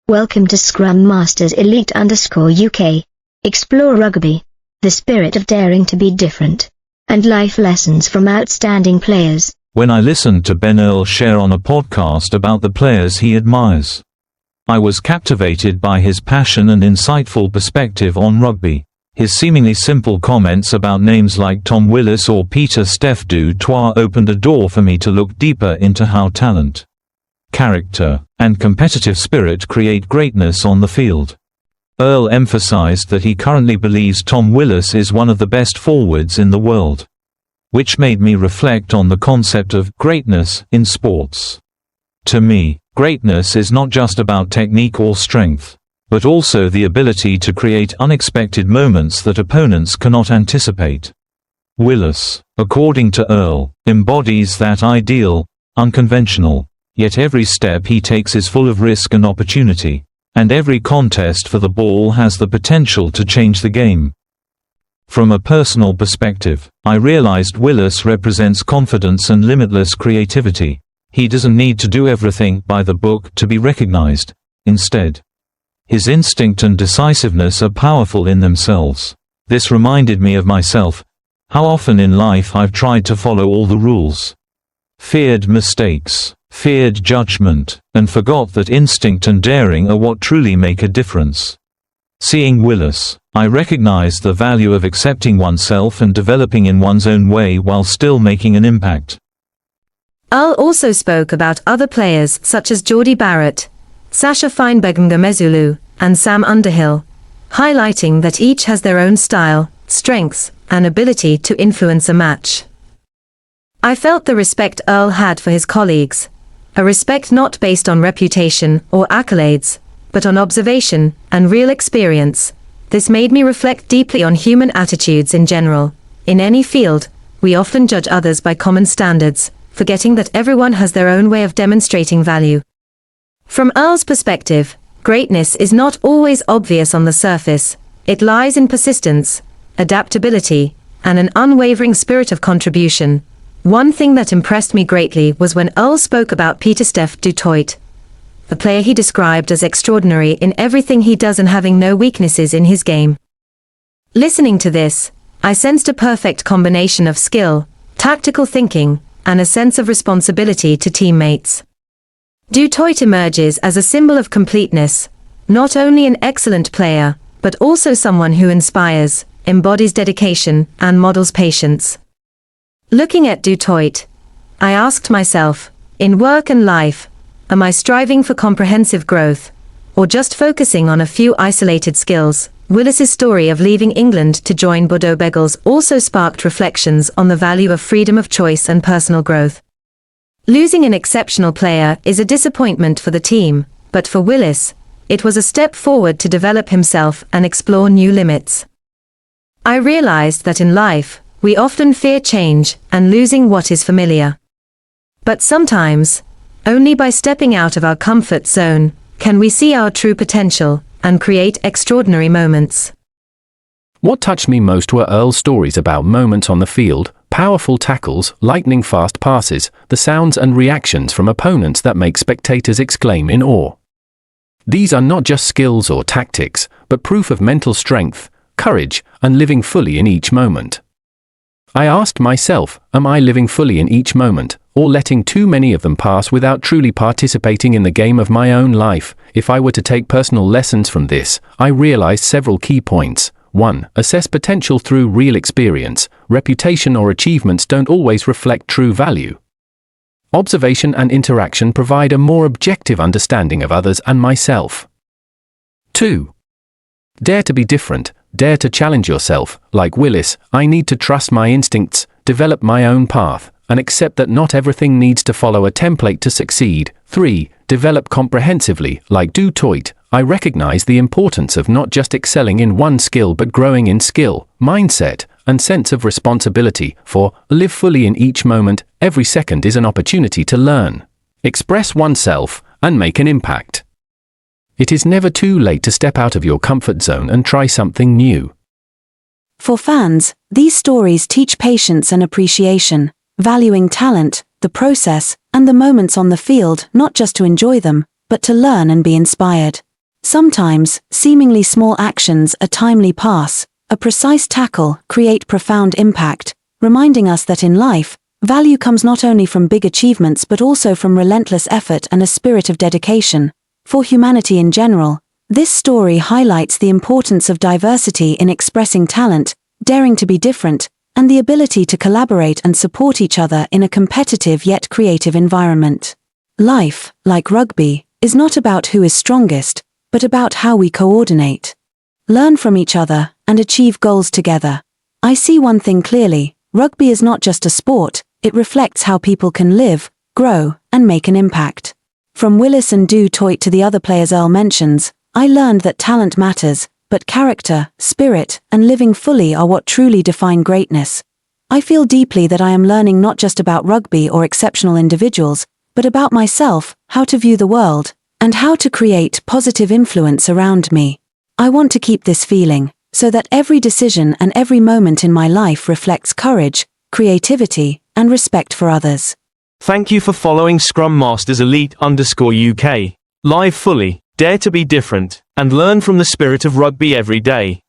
Welcome to Scrum Masters Elite _UK. Explore rugby, the spirit of daring to be different, and life lessons from outstanding players. When I listened to Ben Earl share on a podcast about the players he admires, I was captivated by his passion and insightful perspective on rugby. His seemingly simple comments about names like Tom Willis or Pieter-Steph du Toit opened a door for me to look deeper into how talent, character, and competitive spirit create greatness on the field. Earl emphasized that he currently believes Tom Willis is one of the best forwards in the world, which made me reflect on the concept of greatness in sports. To me, greatness is not just about technique or strength, but also the ability to create unexpected moments that opponents cannot anticipate. Willis, according to Earl, embodies that ideal, unconventional, yet every step he takes is full of risk and opportunity, and every contest for the ball has the potential to change the game. From a personal perspective, I realized Willis represents confidence and limitless creativity. He doesn't need to do everything by the book to be recognized. Instead, his instinct and decisiveness are powerful in themselves. This reminded me of myself. How often in life I've tried to follow all the rules, feared mistakes, feared judgment, and forgot that instinct and daring are what truly make a difference. Seeing Willis, I recognized the value of accepting oneself and developing in one's own way while still making an impact. Earl also spoke about other players such as Geordie Barrett, Sasha Feinberger-Mezulu, and Sam Underhill, highlighting that each has their own style, strengths, and ability to influence a match. I felt the respect Earl had for his colleagues, a respect not based on reputation or accolades, but on observation and real experience. This made me reflect deeply on human attitudes in general. In any field, we often judge others by common standards, forgetting that everyone has their own way of demonstrating value. From Earl's perspective, greatness is not always obvious on the surface. It lies in persistence, adaptability, and an unwavering spirit of contribution. One thing that impressed me greatly was when Earl spoke about Pieter-Steph du Toit, a player he described as extraordinary in everything he does and having no weaknesses in his game. Listening to this, I sensed a perfect combination of skill, tactical thinking, and a sense of responsibility to teammates. Du Toit emerges as a symbol of completeness, not only an excellent player, but also someone who inspires, embodies dedication, and models patience. Looking at Du Toit, I asked myself, in work and life, am I striving for comprehensive growth, or just focusing on a few isolated skills? Willis's story of leaving England to join Bordeaux Begles also sparked reflections on the value of freedom of choice and personal growth. Losing an exceptional player is a disappointment for the team, but for Willis, it was a step forward to develop himself and explore new limits. I realized that in life, we often fear change and losing what is familiar. But sometimes, only by stepping out of our comfort zone, can we see our true potential and create extraordinary moments. What touched me most were Earl's stories about moments on the field, powerful tackles, lightning-fast passes, the sounds and reactions from opponents that make spectators exclaim in awe. These are not just skills or tactics, but proof of mental strength, courage, and living fully in each moment. I asked myself, am I living fully in each moment, or letting too many of them pass without truly participating in the game of my own life? If I were to take personal lessons from this, I realized several key points. 1. Assess potential through real experience. Reputation or achievements don't always reflect true value. Observation and interaction provide a more objective understanding of others and myself. 2. Dare to be different. Dare to challenge yourself. Like Willis, I need to trust my instincts, develop my own path, and accept that not everything needs to follow a template to succeed. 3. Develop comprehensively. Like Du Toit, I recognize the importance of not just excelling in one skill but growing in skill, mindset, and sense of responsibility. 4. Live fully in each moment. Every second is an opportunity to learn, express oneself, and make an impact. It is never too late to step out of your comfort zone and try something new. For fans, these stories teach patience and appreciation, valuing talent, the process, and the moments on the field not just to enjoy them, but to learn and be inspired. Sometimes, seemingly small actions, a timely pass, a precise tackle, create profound impact, reminding us that in life, value comes not only from big achievements but also from relentless effort and a spirit of dedication. For humanity in general, this story highlights the importance of diversity in expressing talent, daring to be different, and the ability to collaborate and support each other in a competitive yet creative environment. Life, like rugby, is not about who is strongest, but about how we coordinate, learn from each other, and achieve goals together. I see one thing clearly: rugby is not just a sport, it reflects how people can live, grow, and make an impact. From Willis and Du Toit to the other players Earl mentions, I learned that talent matters, but character, spirit, and living fully are what truly define greatness. I feel deeply that I am learning not just about rugby or exceptional individuals, but about myself, how to view the world, and how to create positive influence around me. I want to keep this feeling, so that every decision and every moment in my life reflects courage, creativity, and respect for others. Thank you for following Scrum Masters Elite_UK. Live fully, dare to be different, and learn from the spirit of rugby every day.